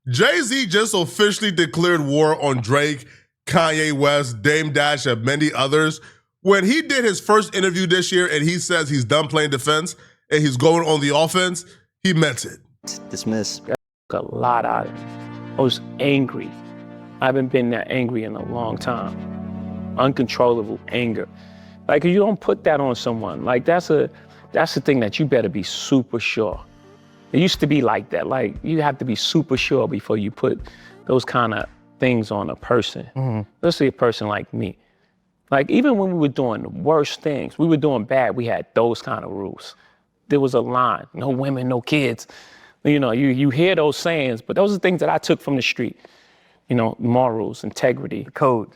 Jay-Z just officially declared war on Drake, Kanye West, Dame Dash, and many others. When he did his first interview this year and he says he's done playing defense and he's going on the offense, he meant it. Dismiss. A lot out of it. I was angry. I haven't been that angry in a long time. Uncontrollable anger. Like, you don't put that on someone. Like, that's the thing that you better be super sure. It used to be like that. Like, you have to be super sure before you put those kind of things on a person, especially a person like me. Like, even when we were doing the worst things, we were doing bad, we had those kind of rules. There was a line, no women, no kids. You know, you hear those sayings, but those are things that I took from the street. You know, morals, integrity. Code.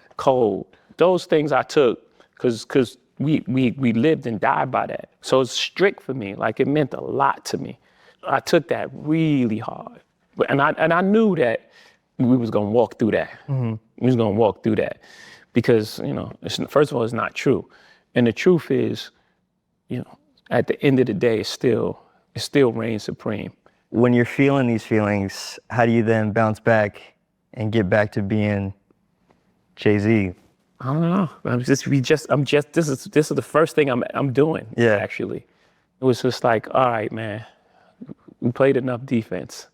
Those things I took because we lived and died by that. So it's strict for me. Like, it meant a lot to me. I took that really hard. And I knew that we was gonna walk through that. We was gonna walk through that. Because, you know, first of all, it's not true. And the truth is, you know, at the end of the day, it still reigns supreme. When you're feeling these feelings, how do you then bounce back and get back to being Jay-Z? I don't know. This is the first thing I'm doing. Yeah. Actually, it was just like, all right, man, we played enough defense.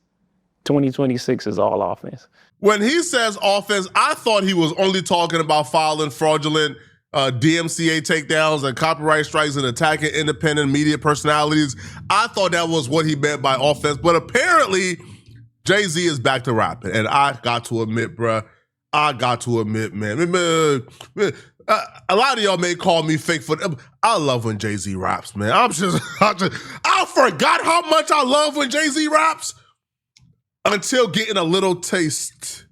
2026 is all offense. When he says offense, I thought he was only talking about filing fraudulent DMCA takedowns and copyright strikes and attacking independent media personalities. I thought that was what he meant by offense, but apparently Jay-Z is back to rapping. And I got to admit, man, a lot of y'all may call me fake for them. I love when Jay-Z raps, man. I forgot how much I love when Jay-Z raps until getting a little taste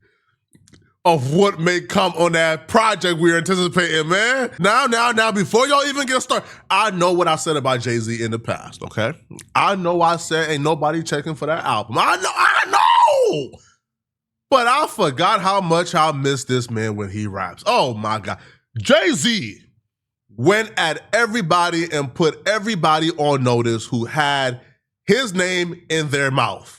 of what may come on that project we're anticipating, man. Now, before y'all even get started, I know what I said about Jay-Z in the past, okay? I know I said ain't nobody checking for that album. I know! But I forgot how much I miss this man when he raps. Oh my God. Jay-Z went at everybody and put everybody on notice who had his name in their mouth.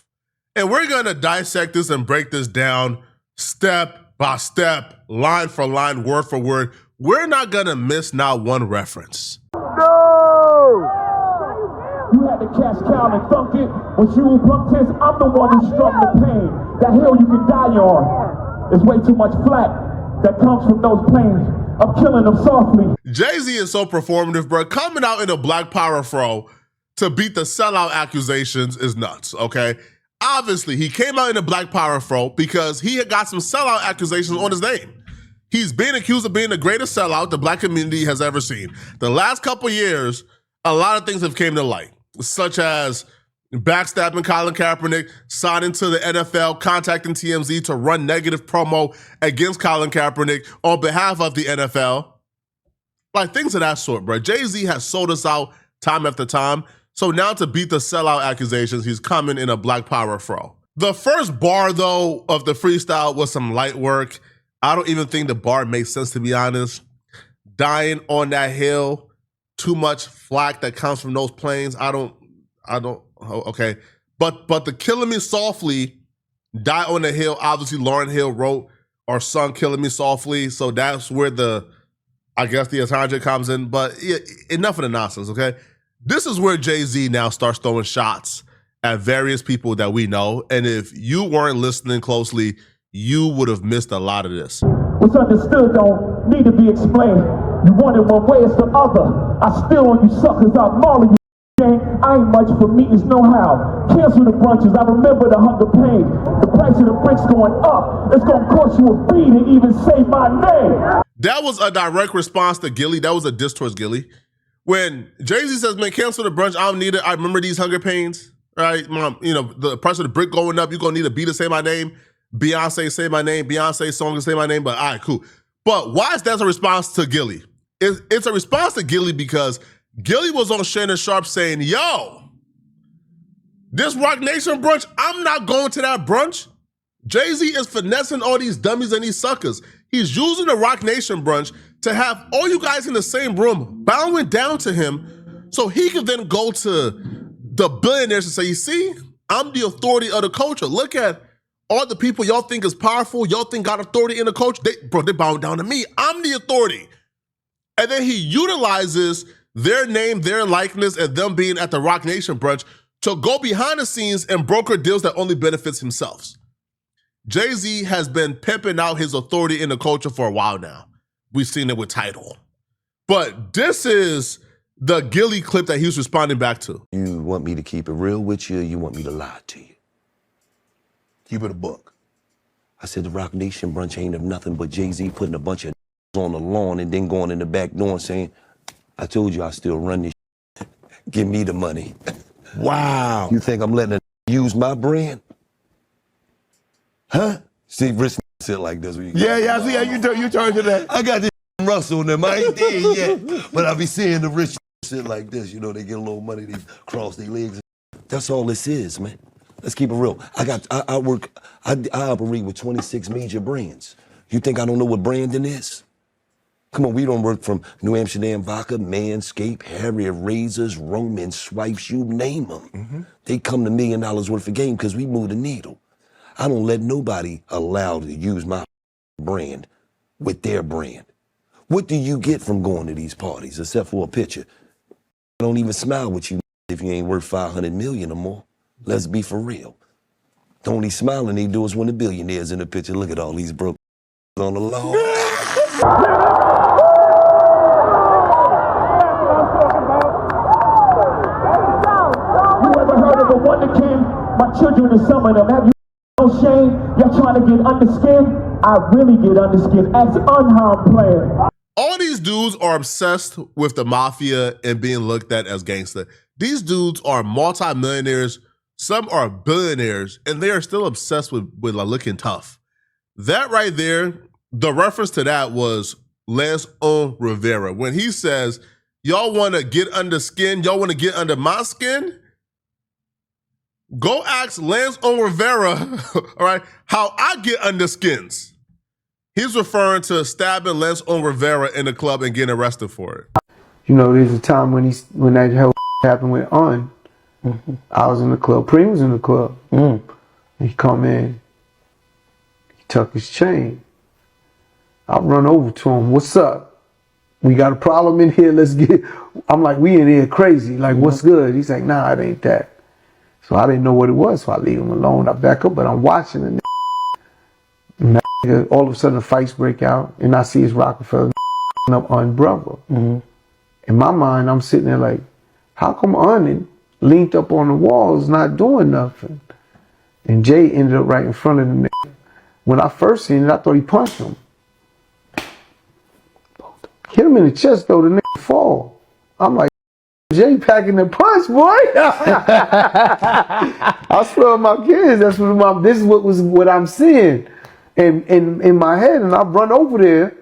And we're gonna dissect this and break this down step by step, line for line, word for word. We're not gonna miss not one reference. No! You had to catch Cal and thunk it. When you bumped his, I'm the one who struck the pain. That hill you can die on. There's way too much flat that comes from those planes. I'm killing them softly. Jay-Z is so performative, bro. Coming out in a Black Power fro to beat the sellout accusations is nuts, okay? Obviously, he came out in a Black Power fro because he had got some sellout accusations on his name. He's being accused of being the greatest sellout the Black community has ever seen. The last couple years, a lot of things have came to light, such as backstabbing Colin Kaepernick, signing to the NFL, contacting TMZ to run negative promo against Colin Kaepernick on behalf of the NFL. Like, things of that sort, bro. Jay-Z has sold us out time after time. So now to beat the sellout accusations, he's coming in a Black Power fro. The first bar, though, of the freestyle was some light work. I don't even think the bar makes sense, to be honest. Dying on that hill, too much flack that comes from those planes. Okay. But the Killing Me Softly, Die on the Hill, obviously Lauryn Hill wrote or sung Killing Me Softly. So that's where the entendre comes in. But yeah, enough of the nonsense, okay? This is where Jay-Z now starts throwing shots at various people that we know. And if you weren't listening closely, you would have missed a lot of this. What's understood don't need to be explained. You want it one way, it's the other. I still on you suckers, I'm mauling you. I ain't much for me, it's no how. Cancel the brunches, I remember the hunger pain. The price of the bricks going up. It's gonna cost you a fee to even say my name. That was a direct response to Gilly. That was a diss towards Gilly. When Jay-Z says, man, cancel the brunch, I don't need it. I remember these hunger pains, right? Mom, you know, the price of the brick going up, you're gonna need a beat to say my name. Beyonce, say my name. Beyonce song to say my name, but all right, cool. But why is that a response to Gilly? It's a response to Gilly because Gilly was on Shannon Sharp saying, yo, this Rock Nation brunch, I'm not going to that brunch. Jay-Z is finessing all these dummies and these suckers. He's using the Rock Nation brunch to have all you guys in the same room bowing down to him so he can then go to the billionaires and say, you see, I'm the authority of the culture. Look at all the people y'all think is powerful, y'all think got authority in the culture, they bow down to me. I'm the authority. And then he utilizes their name, their likeness, and them being at the Rock Nation brunch to go behind the scenes and broker deals that only benefits himself. Jay-Z has been pimping out his authority in the culture for a while now. We've seen it with Tidal. But this is the Gilly clip that he was responding back to. You want me to keep it real with you, or you want me to lie to you? Keep it a book. I said the Rock Nation brunch ain't of nothing but Jay-Z putting a bunch of on the lawn and then going in the back door and saying, I told you I still run this shit. Give me the money. Wow. You think I'm letting a use my brand? Huh? See, Rich sit like this. Yeah, I see how you turn to that. I got this Russell in them. I ain't there yet. But I be seeing the rich sit like this. You know, they get a little money, they cross their legs. That's all this is, man. Let's keep it real. I operate with 26 major brands. You think I don't know what branding is? Come on, we don't work from New Amsterdam Vodka, Manscaped, Harrier Razors, Roman Swipes, you name them. Mm-hmm. They come to $1 million worth of game because we move the needle. I don't let nobody allow to use my brand with their brand. What do you get from going to these parties except for a picture? I don't even smile with you if you ain't worth 500 million or more. Let's be for real. The only smiling they do is when the billionaires in the picture. Look at all these broke on the lawn. You ever heard of a wonder king? My children is some of them. Have you no shame? Y'all trying to get under skin? I really get under skin as unharmed player. All these dudes are obsessed with the mafia and being looked at as gangster. These dudes are multimillionaires. Some are billionaires, and they are still obsessed with like, looking tough. That right there, the reference to that was Lance Rivera. When he says, y'all want to get under skin, y'all want to get under my skin? Go ask Lance Rivera, all right, how I get under skins. He's referring to stabbing Lance Rivera in the club and getting arrested for it. You know, there's a time when that whole happened with On. Mm-hmm. I was in the club. Preem was in the club. Mm. He come in. He tuck his chain. I run over to him. What's up? We got a problem in here. Let's get. I'm like, we in here crazy. Like, what's good? He's like, nah, it ain't that. So I didn't know what it was. So I leave him alone. I back up, but I'm watching it. And all of a sudden, the fights break out, and I see his Rockefeller up on brother. Mm-hmm. In my mind, I'm sitting there like, how come On leaned up on the walls, not doing nothing? And Jay ended up right in front of the nigga. When I first seen it, I thought he punched him. Hit him in the chest, though, the nigga fall. I'm like, Jay packing the punch, boy. I swear on my kids, this is what I'm seeing in my head. And I run over there,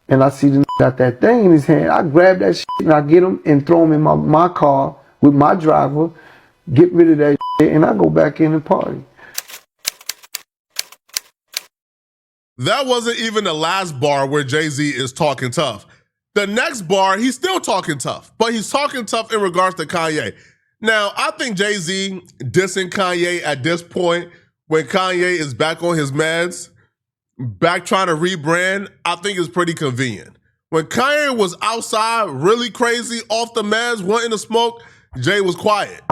and I see the nigga got that thing in his hand. I grab that shit, and I get him and throw him in my car with my driver, get rid of that shit, and I go back in and party. That wasn't even the last bar where Jay-Z is talking tough. The next bar, he's still talking tough, but he's talking tough in regards to Kanye. Now, I think Jay-Z dissing Kanye at this point, when Kanye is back on his meds, back trying to rebrand, I think is pretty convenient. When Kanye was outside, really crazy, off the meds, wanting to smoke, Jay was quiet.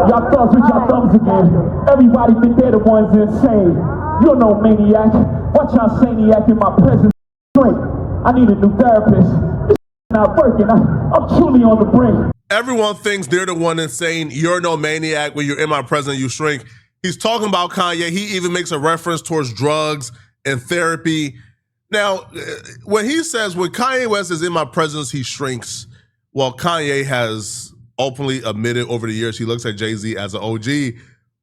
Y'all thugs with y'all thumbs again. Everybody think they're the ones insane. You're no maniac. Watch y'all saniac in my presence. Drink. I need a new therapist. This not working. I'm truly on the brink. Everyone thinks they're the one insane. You're no maniac. When you're in my presence, you shrink. He's talking about Kanye. He even makes a reference towards drugs and therapy. Now, when he says, when Kanye West is in my presence, he shrinks. Well, Kanye has openly admitted over the years he looks at Jay-Z as an OG.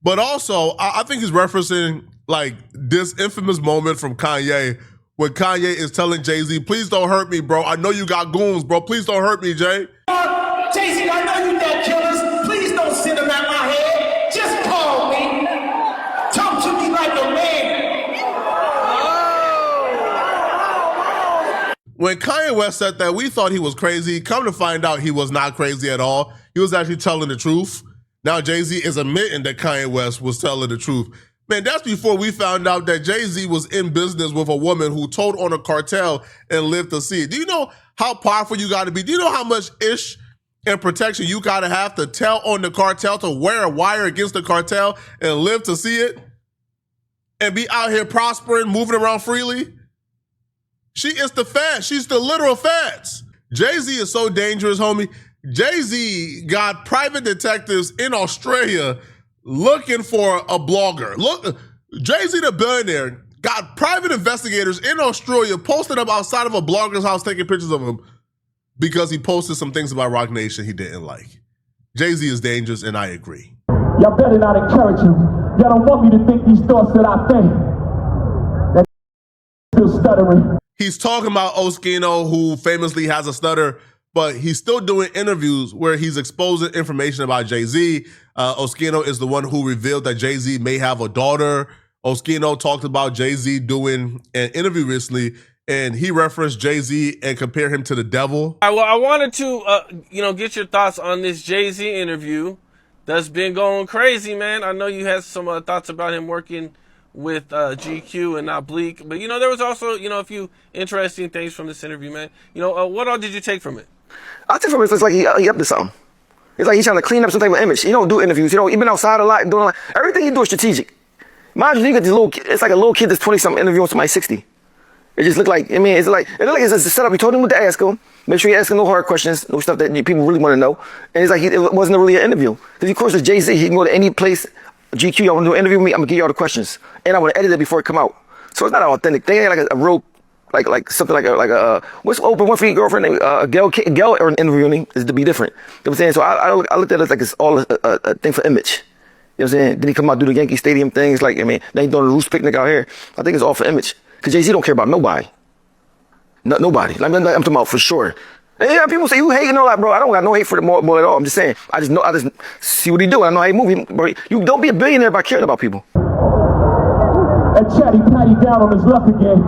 But also, I think he's referencing like this infamous moment from Kanye when Kanye is telling Jay-Z, please don't hurt me, bro. I know you got goons, bro. Please don't hurt me, Jay. Jay-Z, I know you know killers. Please don't send them at my head. Just call me. Talk to me like a man. When Kanye West said that, we thought he was crazy. Come to find out, he was not crazy at all. He was actually telling the truth. Now Jay-Z is admitting that Kanye West was telling the truth. Man, that's before we found out that Jay-Z was in business with a woman who told on a cartel and lived to see it. Do you know how powerful you got to be? Do you know how much ish and protection you got to have to tell on the cartel, to wear a wire against the cartel and live to see it? And be out here prospering, moving around freely? She is the feds. She's the literal feds. Jay-Z is so dangerous, homie. Jay-Z got private detectives in Australia looking for a blogger. Look, Jay-Z the billionaire got private investigators in Australia posted up outside of a blogger's house taking pictures of him because he posted some things about Rock Nation he didn't like. Jay-Z is dangerous, and I agree. Y'all better not encourage him. Y'all don't want me to think these thoughts that I think. That still stuttering. He's talking about Oskino, who famously has a stutter, but he's still doing interviews where he's exposing information about Jay-Z. Oskino is the one who revealed that Jay-Z may have a daughter. Oskino talked about Jay-Z doing an interview recently, and he referenced Jay-Z and compared him to the devil. Well, I wanted to, get your thoughts on this Jay-Z interview that's been going crazy, man. I know you had some thoughts about him working with GQ and not Bleak, but there was also a few interesting things from this interview, man. What all did you take from it? I take from it, it's like he up to something. It's like he's trying to clean up some type of image. He don't do interviews. He been outside a lot, doing a lot. Everything he do is strategic. Mind you, you got this little kid, it's like a little kid that's 20-something interviewing somebody 60. It just look like, it look like it's a setup. He told him what to ask him. Make sure you ask him no hard questions, no stuff that people really want to know. And it's like it wasn't really an interview. Because of course, it's Jay-Z. He can go to any place, GQ, y'all want to do an interview with me, I'm going to give you all the questions. And I want to edit it before it come out. So it's not an authentic thing. It ain't like a real, like something like a what's open one for your girlfriend named Gail or an interviewing is to be different. You know what I'm saying? So I looked at it like it's all a thing for image. You know what I'm saying? Then he come out do the Yankee Stadium things like, then he doing the Roost picnic out here. I think it's all for image. Because Jay-Z don't care about nobody. Nobody. I'm talking about for sure. And yeah, people say you hating and all that, bro. I don't got no hate for the boy at all. I'm just saying. I just see what he do. I know how he move. Bro, you don't be a billionaire by caring about people. And Chatty Patty down on his luck again.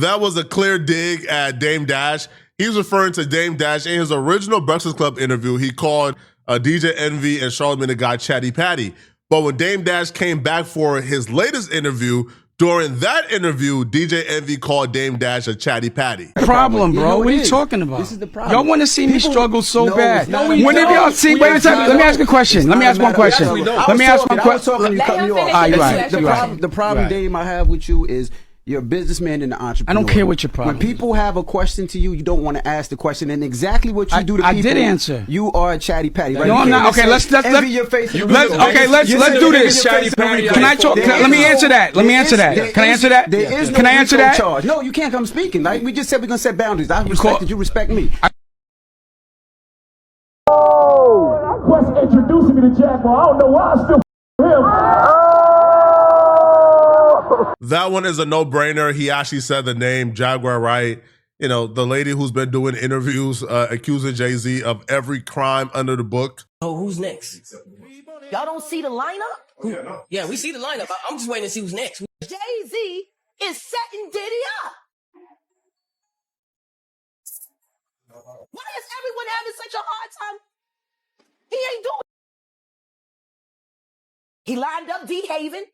That was a clear dig at Dame Dash. He was referring to Dame Dash in his original Breakfast Club interview. He called DJ Envy and Charlamagne the Guy Chatty Patty. But when Dame Dash came back for his latest interview, during that interview, DJ Envy called Dame Dash a Chatty Patty. Problem, bro. What are you talking about? This is the problem. Y'all want to see me struggle so bad. No, when have y'all seen? Wait a second. Let me ask a question. Let me ask one question. Let me ask one question. I was talking, you cut me off. You're right. The problem, Dame, I have with you is you're a businessman and an entrepreneur. I don't care what your problem When people have a question to you, you don't want to ask the question. And exactly what you do to people. I did answer. You are a chatty patty. Right? No, I'm not. Okay, let's your face. let's do this. Can I talk? Let me answer that. Let me answer that. Can I answer that? Can I answer that? No, you can't come speaking. Like we just said, we're gonna set boundaries. I respected you. Respect me. Quest introducing me to Jaguar. I don't know why I still him. That one is a no-brainer. He actually said the name Jaguar Wright. The lady who's been doing interviews accusing Jay-Z of every crime under the book. Oh, who's next? Y'all don't see the lineup? Yeah, we see the lineup. I'm just waiting to see who's next. Jay-Z is setting Diddy up. Why is everyone having such a hard time? He ain't doing it. He lined up D. Haven,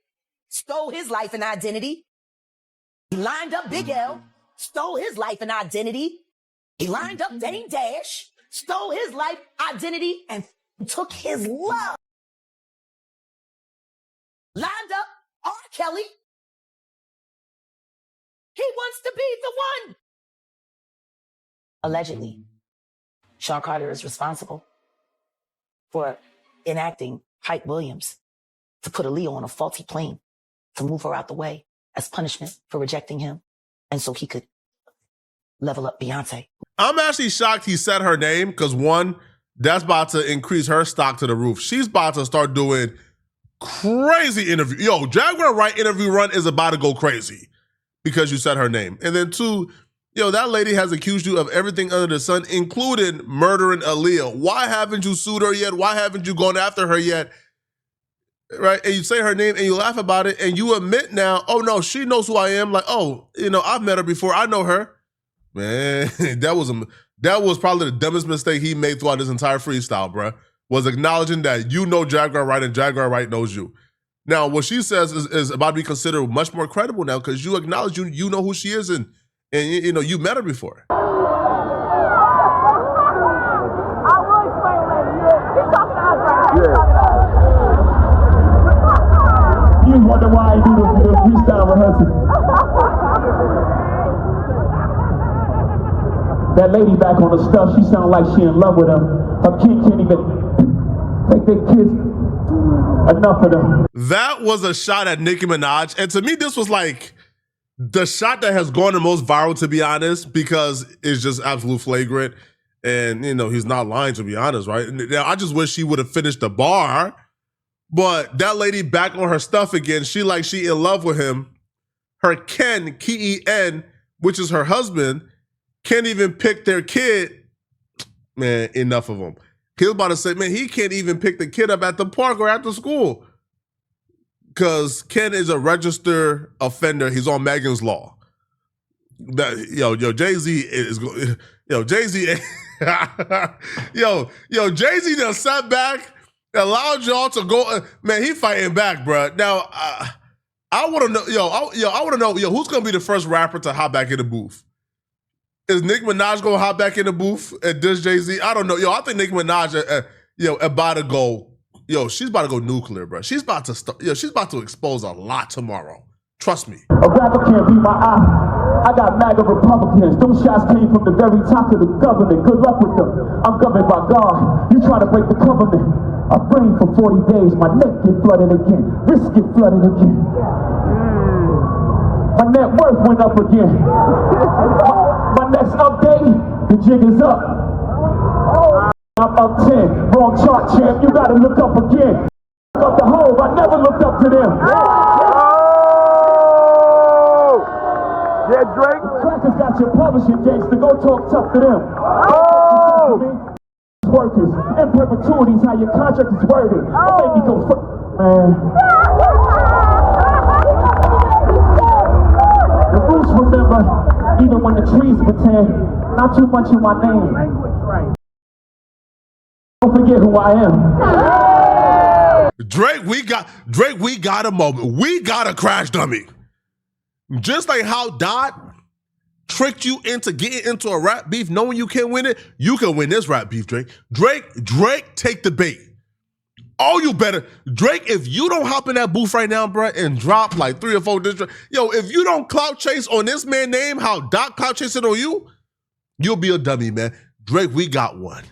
stole his life and identity. He lined up Big L, stole his life and identity. He lined up Dame Dash, stole his life, identity, and took his love. Lined up R. Kelly. He wants to be the one. Allegedly, Sean Carter is responsible for enacting Hype Williams to put Aaliyah on a faulty plane to move her out the way as punishment for rejecting him, and so he could level up Beyonce. I'm actually shocked he said her name because, one, that's about to increase her stock to the roof. She's about to start doing crazy interview. Yo, Jaguar Wright interview run is about to go crazy because you said her name. And then two, that lady has accused you of everything under the sun, including murdering Aaliyah. Why haven't you sued her yet? Why haven't you gone after her yet? Right? And you say her name and you laugh about it and you admit now, oh no, she knows who I am. Like, oh, I've met her before. I know her. Man, that was probably the dumbest mistake he made throughout his entire freestyle, bruh. was acknowledging that you know Jaguar Wright and Jaguar Wright knows you. Now, what she says is about to be considered much more credible now because you acknowledge you know who she is and you know you met her before. I will explain later. Keep talking to us right now. You wonder why I do the freestyle rehearsal. That lady back on the stuff, she sound like she in love with him. Her kid can't even take their kids. Enough of them. That was a shot at Nicki Minaj. And to me, this was like the shot that has gone the most viral, to be honest, because it's just absolute flagrant. And, you know, he's not lying, to be honest, right? Now, I just wish she would have finished the bar. But that lady back on her stuff again, she in love with him. Her Ken, K-E-N, which is her husband, can't even pick their kid. Man, enough of them. He was about to say, man, he can't even pick the kid up at the park or after school. Because Ken is a registered offender. He's on Megan's Law. Jay-Z is Jay-Z Jay-Z done sat back, allowed y'all to go. Man, he fighting back, bro. Now, I want to know, I want to know, who's going to be the first rapper to hop back in the booth? Is Nicki Minaj going to hop back in the booth at this Jay-Z? I don't know. I think Nicki Minaj, about to go, she's about to go nuclear, bro. She's about to she's about to expose a lot tomorrow. Trust me. A rapper can't be my eye. I got MAGA Republicans. Them shots came from the very top of the government. Good luck with them. I'm governed by God. You try to break the covenant. I brain for 40 days. My neck get flooded again. Wrist get flooded again. My net worth went up again. My next update, the jig is up. I'm up 10. Wrong chart, champ. You gotta look up again. Look up the hole. I never looked up to them. Yeah, Drake. Crackers got your publishing gangster. Go talk tough to them. Workers and perpetuities, how your contract is worded. Don't make me go man. The roots remember, even when the trees pretend, not too much in my name. Don't forget who I am. Drake, we got a moment. We got a crash dummy. Just like how Dot tricked you into getting into a rap beef, knowing you can't win it, you can win this rap beef, Drake. Drake, take the bait. Oh, you better. Drake, if you don't hop in that booth right now, bro, and drop like 3 or 4 distracts, if you don't clout chase on this man's name, how Doc clout chasing on you, you'll be a dummy, man. Drake, we got one.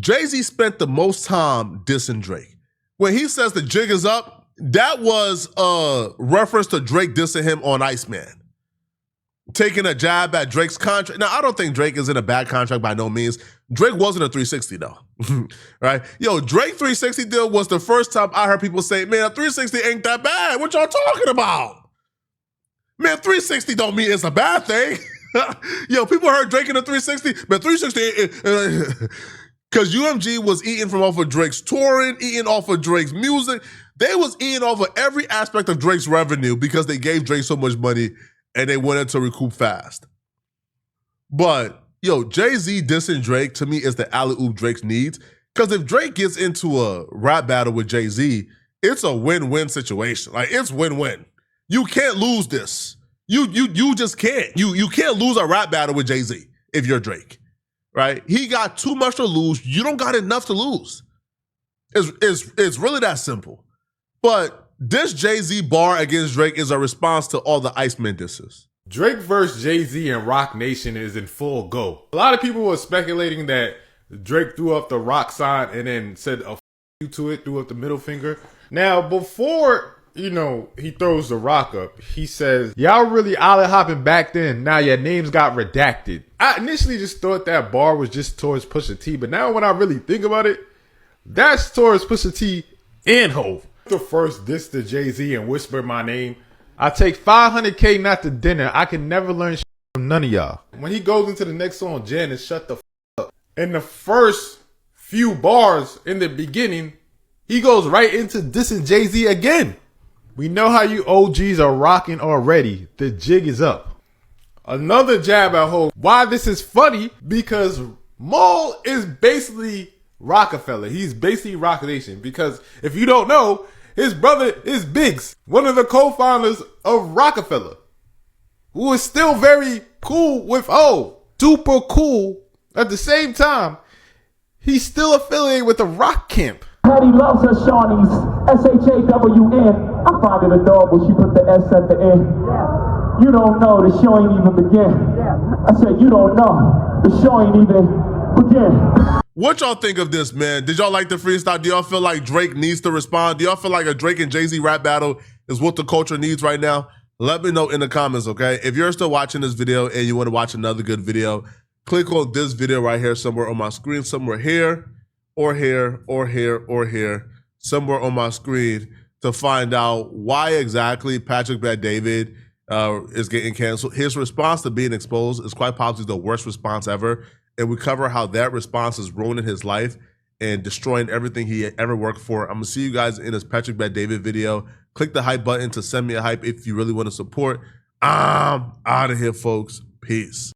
Jay-Z spent the most time dissing Drake. When he says the jig is up, that was a reference to Drake dissing him on Iceman. Taking a jab at Drake's contract. Now, I don't think Drake is in a bad contract by no means. Drake wasn't a 360 though, right? Drake 360 deal was the first time I heard people say, man, a 360 ain't that bad. What y'all talking about? Man, 360 don't mean it's a bad thing. People heard Drake in a 360, but 360, because UMG was eating from off of Drake's touring, eating off of Drake's music. They was eating off of every aspect of Drake's revenue because they gave Drake so much money and they wanted to recoup fast. But, Jay-Z dissing Drake, to me, is the alley-oop Drake needs. Because if Drake gets into a rap battle with Jay-Z, it's a win-win situation. Like, it's win-win. You can't lose this. You just can't. You can't lose a rap battle with Jay-Z if you're Drake, right? He got too much to lose. You don't got enough to lose. It's really that simple. But this Jay-Z bar against Drake is a response to all the Iceman disses. Drake versus Jay-Z and Rock Nation is in full go. A lot of people were speculating that Drake threw up the rock sign and then said a you to it, threw up the middle finger. Now, before, he throws the rock up, he says, y'all really ollie hopping back then. Now your names got redacted. I initially just thought that bar was just towards Pusha T, but now when I really think about it, that's towards Pusha T and Hov. The first diss to Jay-Z and whisper my name. I take $500K not to dinner. I can never learn shit from none of y'all. When he goes into the next song, Janice, shut the up. In the first few bars in the beginning, he goes right into dissing Jay-Z again. We know how you OGs are rocking already. The jig is up. Another jab at Hov. Why this is funny? Because Maul is basically Rockefeller. He's basically Rock Nation because if you don't know, his brother is Biggs, one of the co-founders of Rockefeller, who is still very cool with super cool. At the same time, he's still affiliated with the Rock Camp. Patty loves her Shawnees, S-H-A-W-N. I find it adorable she put the S at the end. You don't know, the show ain't even begin. I said, you don't know, the show ain't even begin. What y'all think of this, man? Did y'all like the freestyle? Do y'all feel like Drake needs to respond? Do y'all feel like a Drake and Jay-Z rap battle is what the culture needs right now? Let me know in the comments, okay? If you're still watching this video and you want to watch another good video, click on this video right here somewhere on my screen, somewhere here, or here, or here, or here, somewhere on my screen to find out why exactly Patrick Bet-David is getting canceled. His response to being exposed is quite possibly the worst response ever. And we cover how that response is ruining his life and destroying everything he ever worked for. I'm going to see you guys in this Patrick Bet-David video. Click the hype button to send me a hype if you really want to support. I'm out of here, folks. Peace.